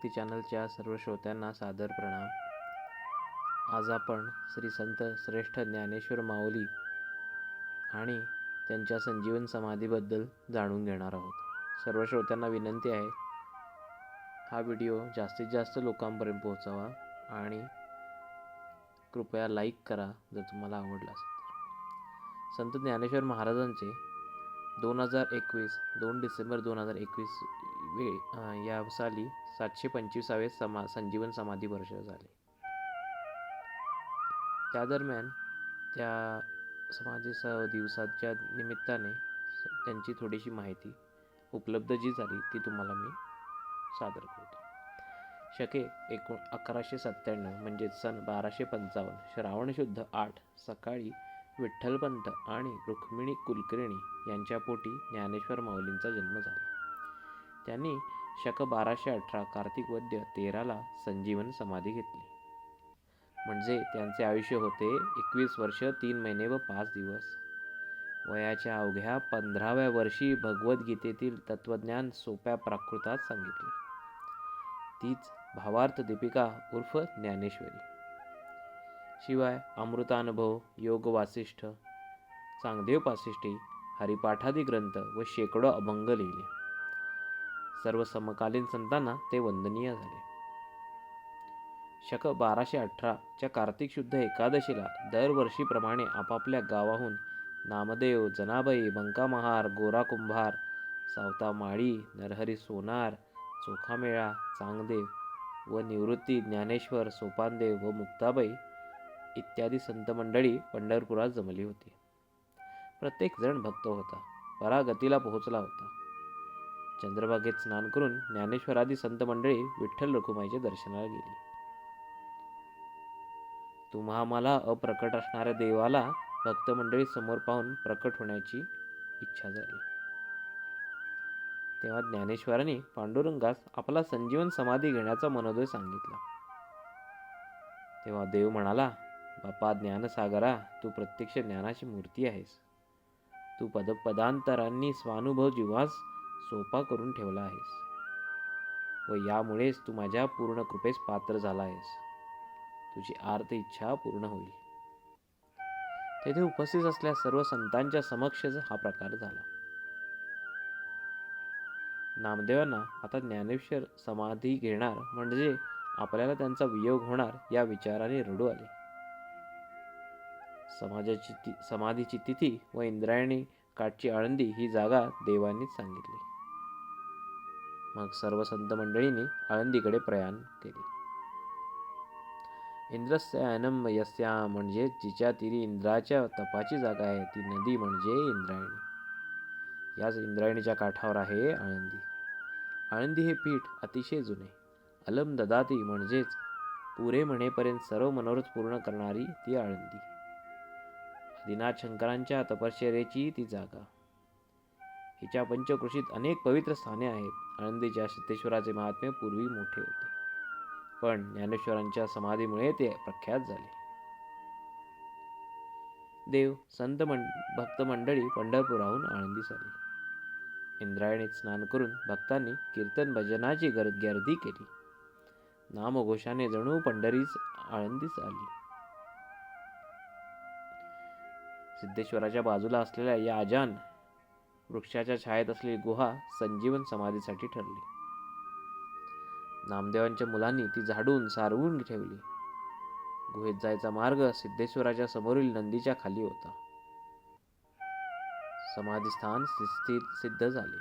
भक्ती चॅनलच्या सर्व श्रोत्यांना सादर प्रणाम. आज आपण श्री संत श्रेष्ठ ज्ञानेश्वर माऊली आणि त्यांच्या संजीवन समाधीबद्दल जाणून घेणार आहोत. सर्व श्रोत्यांना विनंती आहे, हा व्हिडिओ जास्तीत जास्त लोकांपर्यंत पोहोचावा आणि कृपया लाईक करा जर तुम्हाला आवडला असेल तर. संत ज्ञानेश्वर महाराजांचे 2 डिसेंबर 2021 या साली 725वे संजीवन समाधी वर्ष झाले. त्या दरम्यान त्या समाधी दिवसाच्या निमित्ताने त्यांची थोडीशी माहिती उपलब्ध जी झाली ती तुम्हाला मी सादर करतो. शके 1197 म्हणजे सन 1255 श्रावण शुद्ध 8 सकाळी विठ्ठलपंत आणि रुक्मिणी कुलकर्णी यांच्या पोटी ज्ञानेश्वर माऊलींचा जन्म झाला. त्यांनी शक 1218 कार्तिक वद्य 13 संजीवन समाधी घेतली. म्हणजे त्यांचे आयुष्य होते 21 वर्ष 3 महिने व 5 दिवस. वयाच्या अवघ्या 15व्या वर्षी भगवद्गीतेतील तत्वज्ञान सोप्या प्राकृतात सांगितले. तीच भावार्थ दीपिका उर्फ ज्ञानेश्वरी. शिवाय अमृतानुभव, योग वासिष्ठ, चांगदेव पासिष्ठी, हरिपाठादी ग्रंथ व शेकडो अभंग लिहिले. सर्व समकालीन संतांना ते वंदनीय झाले. शक 1218 कार्तिक शुद्ध एकादशीला दरवर्षीप्रमाणे आपापल्या गावाहून नामदेव, जनाबाई, बंकामहार, गोरा कुंभार, सावता माळी, नरहरी सोनार, चोखामेळा, चांगदेव व निवृत्ती ज्ञानेश्वर, सोपानदेव व मुक्ताबाई इत्यादी संत मंडळी पंढरपुरात जमली होती. प्रत्येक जण भक्त होता, परागतीला पोहोचला होता. चंद्रभागेत स्नान करून ज्ञानेश्वरादी संत मंडळी विठ्ठल रखुमाईच्या दर्शनाला गेली. तुम्हा मला अप्रकट असणाऱ्या देवाला भक्त मंडळी समोर पाहून प्रकट होण्याची इच्छा झाली. तेव्हा ज्ञानेश्वरांनी पांडुरंगास आपला संजीवन समाधी घेण्याचा मनोदय सांगितला. तेव्हा देव म्हणाला, बापा ज्ञानसागरा, तू प्रत्यक्ष ज्ञानाची मूर्ती आहेस. तू पदपदांतरांनी स्वानुभव जीवास सोपा करून ठेवला आहेस व यामुळेच तू माझ्या पूर्ण कृपेस पात्र झाला आहेस. तुझी आर्त इच्छा पूर्ण होईल. तेथे उपस्थित असलेल्या सर्व संतांच्या समक्षच हा प्रकार झाला. नामदेवांना आता ज्ञानेश्वर समाधी घेणार म्हणजे आपल्याला त्यांचा वियोग होणार या विचाराने रडू आले. समाधीची तिथी व इंद्रायणी काठची आळंदी ही जागा देवांनीच सांगितली. मग सर्व संत मंडळींनी आळंदीकडे प्रयाण केले. इंद्रस्यानम यस्या म्हणजे जिच्या तीरी इंद्राच्या तपाची जागा आहे ती नदी म्हणजे इंद्रायणी. याच इंद्रायणीच्या काठावर आहे आळंदी. आळंदी हे पीठ अतिशय जुने. अलम ददाती म्हणजेच पुरे म्हणेपर्यंत सर्व मनोरथ पूर्ण करणारी ती आळंदी. आदिनाथ शंकरांच्या तपश्चर्येची ती जागा. हिच्या पंचकृषीत अनेक पवित्र स्थाने आहेत. आळंदीच्या सिद्धेश्वराचे महात्म्य पूर्वी मोठे होते, पण ज्ञानेश्वरांच्या समाधीमुळे ते प्रख्यात झाले. देव, संत भक्त मंडळी पंढरपुराहून आळंदीस आली. इंद्रायणीत स्नान करून भक्तांनी कीर्तन भजनाची गर्दी केली. नामघोषाने जणू पंढरीच आळंदीस आली. सिद्धेश्वराच्या बाजूला असलेल्या या अजान वृक्षाच्या छायेत असलेली गुहा संजीवन समाधीसाठी ठरली. नामदेवांच्या मुलांनी ती झाडून सारवून ठेवली. गुहेत जायचा मार्ग सिद्धेश्वराच्या समोरील नंदीच्या खाली होता. समाधीस्थान सिद्ध झाले.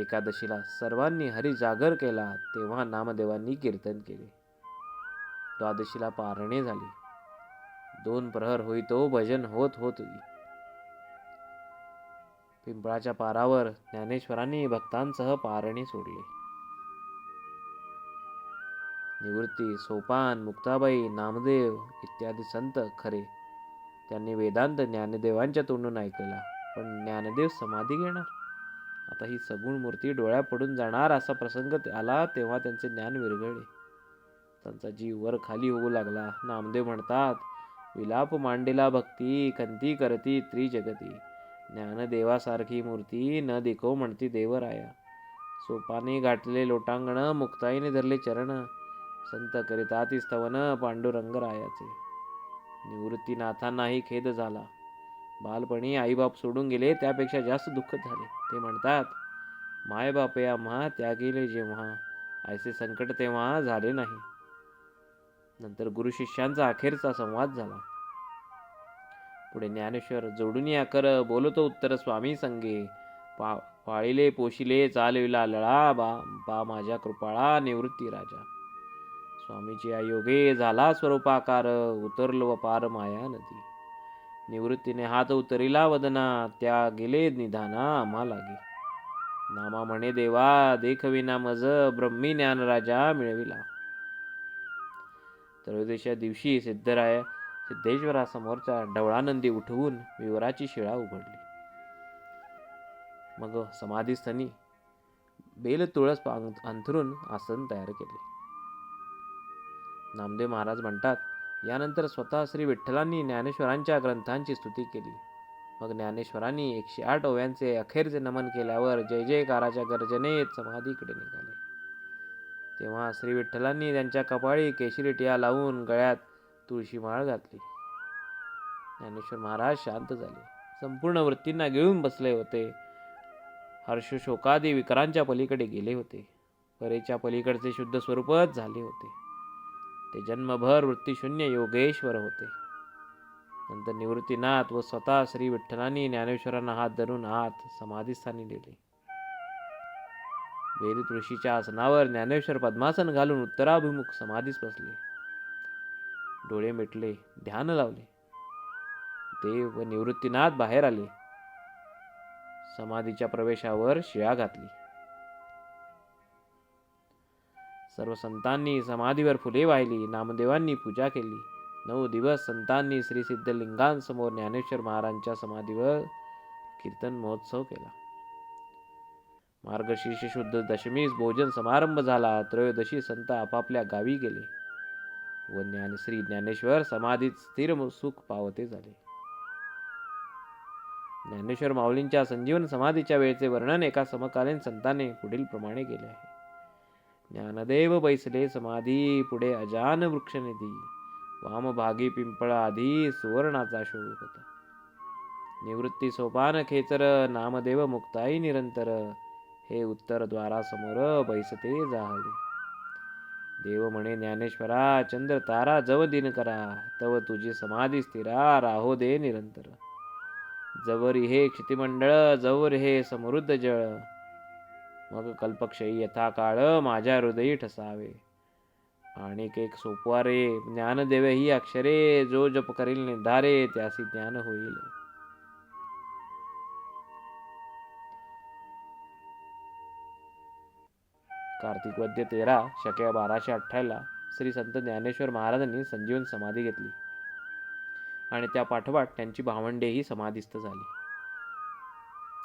एकादशीला सर्वांनी हरी जागर केला तेव्हा नामदेवांनी कीर्तन केले. द्वादशीला पारणे झाली. 2 प्रहर होईतो भजन होत होती. पिंपळाच्या पारावर ज्ञानेश्वरांनी भक्तांसह पारणे सोडले. निवृत्ती, सोपान, मुक्ताबाई, नामदेव इत्यादी संत खरे त्यांनी वेदांत ज्ञानदेवांच्या तोंडून ऐकलेला, पण ज्ञानदेव समाधी घेणार, आता ही सगुण मूर्ती डोळ्या पडून जाणार असा प्रसंग आला तेव्हा त्यांचे ज्ञान विरघळले. त्यांचा जीव वर खाली होऊ लागला. नामदेव म्हणतात, विलाप मांडिला भक्ती कंती करती त्रिजगती, ज्ञानदेवासारखी मूर्ती न दिको म्हणती देवराया, सोपानी गाठले लोटांगण, मुक्ताईने धरले चरण. संत करिताती स्तवन पांडुरंग रायाचे. निवृत्तीनाथांनाही खेद झाला. बालपणी आईबाप सोडून गेले त्यापेक्षा जास्त दुःख झाले. ते म्हणतात, मायबापे आम्हा त्यागेले जेव्हा, ऐसे संकट तेव्हा झाले नाही. नंतर गुरु शिष्यांचा अखेरचा संवाद झाला. पुढे ज्ञानेश्वर जोडून या कर बोलतो उत्तर स्वामी संगे. पाळिले पोशिले चालविला लळा, बा माझ्या कृपाळा निवृत्ती राजा. स्वामीची आयोगे झाला स्वरूपाकार, उतरलो पार माया नदी. निवृत्तीने हात उतरिला वदना, त्या गेले निधाना आम्हा लागे. नामा म्हणे देवा देखविना मज, ब्रह्मी ज्ञान राजा मिळविला. त्रयोदशीच्या दिवशी सिद्धेश्वरासमोरचा ढवळानंदी उठवून विवराची शिळा उघडली. मग समाधीस्थानी बेल तुळस अंथरून आसन तयार केले. नामदेव महाराज म्हणतात, यानंतर स्वतः श्री विठ्ठलांनी ज्ञानेश्वरांच्या ग्रंथांची स्तुती केली. मग ज्ञानेश्वरांनी 108 ओव्यांचे अखेरचे नमन केल्यावर जय जयकाराच्या गर्जनेत समाधीकडे निघाले. तेव्हा श्री विठ्ठलांनी त्यांच्या कपाळी केशरी टिया लावून गळ्यात तुळशी माळ घातली. ज्ञानेश्वर महाराज शांत झाले. संपूर्ण वृत्तींना गिळून बसले होते. हर्षशोकादी विकारांच्या पलीकडे गेले होते. परेच्या पलीकडचे शुद्ध स्वरूपच झाले होते. ते जन्मभर वृत्तीशून्य योगेश्वर होते. नंतर निवृत्तीनाथ व स्वतः श्री विठ्ठलांनी ज्ञानेश्वरांना हात धरून आत समाधीस्थानी नेले. बेली तुळशीच्या आसनावर ज्ञानेश्वर पद्मासन घालून उत्तराभिमुख समाधीस बसले. डोळे मिटले, ध्यान लावले. देव व निवृत्तीनाथ बाहेर आले. समाधीच्या प्रवेशावर शिळा घातली. सर्व संतांनी समाधीवर फुले वाहिली. नामदेवांनी पूजा केली. 9 दिवस संतांनी श्री सिद्धलिंगांसमोर ज्ञानेश्वर महाराजांच्या समाधीवर कीर्तन महोत्सव केला. मार्गशीर्ष शुद्ध दशमीस भोजन समारंभ झाला. त्रयोदशी संत आपापल्या गावी गेले व श्री ज्ञानेश्वर समाधीत स्थिर सुख पावते झाले. ज्ञानेश्वर माऊलींच्या संजीवन समाधीच्या वेळेचे वर्णन एका समकालीन संताने पुढील प्रमाणे केले आहे. ज्ञानदेव बैसले समाधी पुढे अजान वृक्षनिधी, वामभागी पिंपळ आधी सुवर्णाचा शोभ होता. निवृत्ती सोपान खेचर, नामदेव मुक्ताई निरंतर, हे उत्तर द्वारासमोर बैसते जाहले. देव म्हणे ज्ञानेश्वरा, चंद्र तारा जव दिन करा, तव तुझी समाधी स्थिरा राहो दे निरंतर. जवरी हे क्षितिमंडळ, जवर हे समृद्ध जळ, मग कल्पक्षयी यथा काळ माझ्या हृदयी ठसावे. आणि एक सोपवा रे ज्ञानदेव ही अक्षरे, जो जप करील निर्धारे त्यासी ज्ञान होईल. कार्तिक वद्य 13 शके 1228 श्री संत ज्ञानेश्वर महाराजांनी संजीवन समाधी घेतली आणि त्या पाठोपाठ त्यांची भावंडेही समाधीस्थ झाली.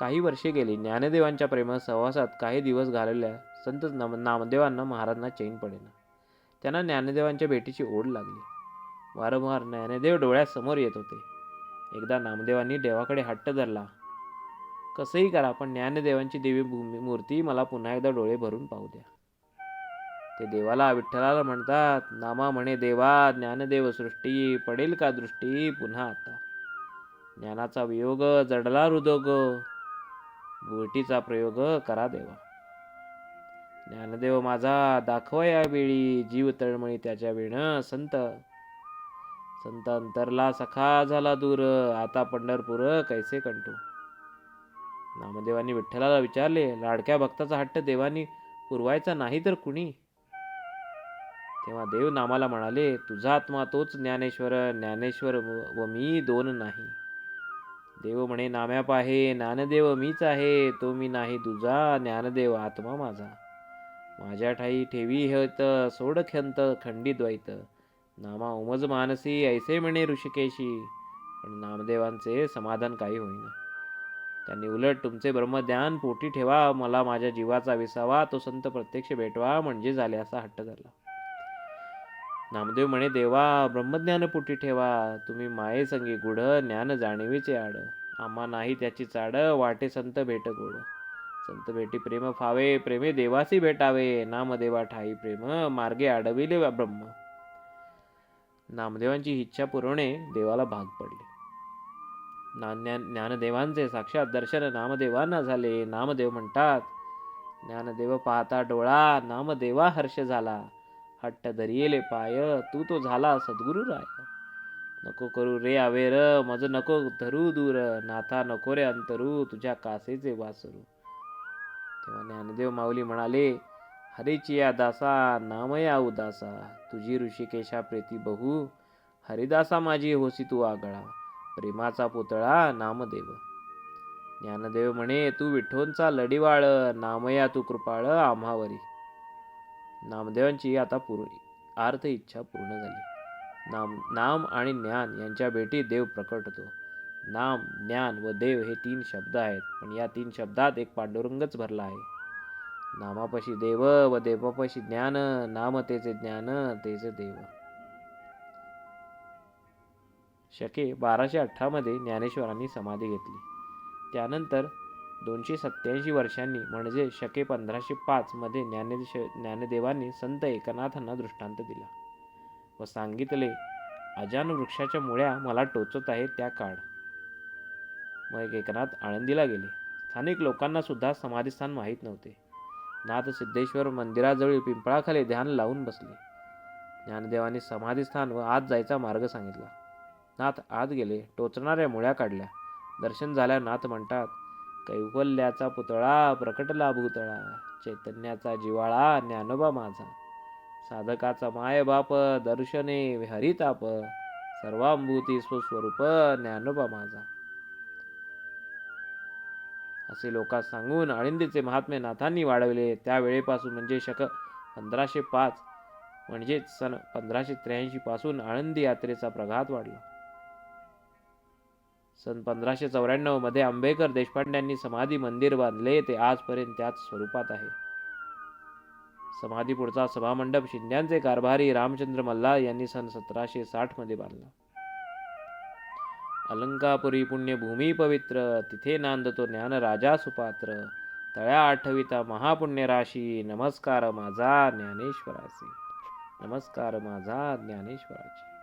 काही वर्षे गेली. ज्ञानदेवांच्या प्रेम सहवासात काही दिवस घालवल्या संत नामदेवांना महाराजांना चैन पडेना. त्यांना ज्ञानदेवांच्या भेटीची ओढ लागली. वारंवार ज्ञानदेव डोळ्यासमोर येत होते. एकदा नामदेवांनी देवाकडे हट्ट धरला, कसंही करा पण ज्ञानदेवांची देवी मूर्ती मला पुन्हा एकदा डोळे भरून पाहू द्या. ते देवाला विठ्ठलाला म्हणतात, नामा म्हणे देवा, ज्ञानदेव सृष्टी पडेल का दृष्टी पुन्हा आता. ज्ञानाचा वियोग जडला हृदोग, बुरटीचा प्रयोग करा देवा. ज्ञानदेव माझा दाखवा या वेळी, जीव तळमळी त्याच्या विण. संत अंतरला सखा झाला दूर, आता पंढरपूर कैसे कंटू. नामदेवांनी विठ्ठलाला विचारले, लाडक्या भक्ताचा हट्ट देवानी पुरवायचा नाही तर कुणी. तेव्हा देव नामाला म्हणाले, तुझा आत्मा तोच ज्ञानेश्वर, ज्ञानेश्वर व मी दोन नाही. देव म्हणे, नाम्या पाहे ज्ञानदेव मीच आहे, तो मी नाही तुझा, ज्ञानदेव आत्मा माझा. माझ्या ठाई ठेवी हेत सोड खंत खंडित द्वैत, नामा उमज मानसी ऐसे म्हणे ऋषिकेशी. पण नामदेवांचे समाधान काही होईना. त्यांनी उलट तुमचे ब्रह्मज्ञान पोटी ठेवा, मला माझ्या जीवाचा विसावा तो संत प्रत्यक्ष भेटवा म्हणजे झाले असा हट्ट धरला. नामदेव म्हणे, देवा ब्रह्मज्ञान पोटी ठेवा, तुम्ही माये संगी गुढ ज्ञान जाणीवीचे आड. आम्हा नाही त्याची चाड, वाटे संत भेट गोड. संत भेटी प्रेम फावे, प्रेमे देवासी भेटावे, नामदेवा ठाई प्रेम, मार्गे अडविले ब्रह्म. नामदेवांची इच्छा पुरवणे देवाला भाग पडले. ज्ञानदेवांचे साक्षात दर्शन नामदेवांना झाले. नामदेव म्हणतात, ज्ञानदेव पाहता डोळा, नामदेवा हर्ष झाला. हट्ट धरियेले पाय, तू तो झाला सद्गुरु राय. नको करू रे आवेर, मज नको धरू दूर, नाथा नको रे अंतरू, तुझ्या कासेचे वासरू. तेव्हा ज्ञानदेव माऊली म्हणाले, हरीची या दासा, नामया उदासा, तुझी ऋषिकेशा प्रीती बहु, हरिदासा माझी होसी तू आगळा, प्रेमाचा पुतळा नामदेव. ज्ञानदेव म्हणे, तू विठोंचा लढीवाळ, नामया तू कृपाळ आम्हावरी. नामदेवांची आता आर्थ इच्छा पूर्ण झाली. नाम आणि ज्ञान यांच्या भेटी देव प्रकट होतो. नाम, ज्ञान व देव हे 3 शब्द आहेत, पण या 3 शब्दात एक पांडुरंगच भरला आहे. नामापाशी देव व देवापाशी ज्ञान, नाम तेचे ज्ञान, तेचे देव. शके 1218 मध्ये ज्ञानेश्वरांनी समाधी घेतली. त्यानंतर 287 वर्षांनी म्हणजे शके 1505 मध्ये ज्ञानदेवांनी संत एकनाथांना दृष्टांत दिला व सांगितले, अजान वृक्षाच्या मुळ्या मला टोचत आहे त्या काढ. मग एकनाथ आळंदीला गेले. स्थानिक लोकांना सुद्धा समाधीस्थान माहीत नव्हते. नाथ सिद्धेश्वर मंदिराजवळील पिंपळाखाली ध्यान लावून बसले. ज्ञानदेवांनी समाधीस्थान व आत जायचा मार्ग सांगितला. नाथ आत गेले, टोचणाऱ्या मुळ्या काढल्या. दर्शन झाल्या. नाथ म्हणतात, कैवल्याचा पुतळा प्रकटला भूतळा, चैतन्याचा जिवाळा ज्ञानोबा माझा, साधकाचा माय बाप दर्शने हरिताप, सर्वांभूती स्वस्वरूप ज्ञानोबा माझा. असे लोकांस सांगून आळंदीचे महात्मे नाथांनी वाढवले. त्यावेळेपासून म्हणजे शक 1505 म्हणजेच सन 1583 पासून आळंदी यात्रेचा प्रघात वाढला. सन 1594 मध्ये आंबेकर देशपांड्यांनी समाधी मंदिर बांधले. ते आजपर्यंत त्याच स्वरूपात आहे. समाधी पुढचा सभामंडप शिंद्यांचे कारभारी रामचंद्र मल्हार यांनी सन 1760 मध्ये बांधला. अलंकापुरी पुण्यभूमी पवित्र, तिथे नांदतो ज्ञान राजा सुपात्र, तळ्या आठविता महापुण्य राशी, नमस्कार माझा ज्ञानेश्वरासी, नमस्कार माझा ज्ञानेश्वराची.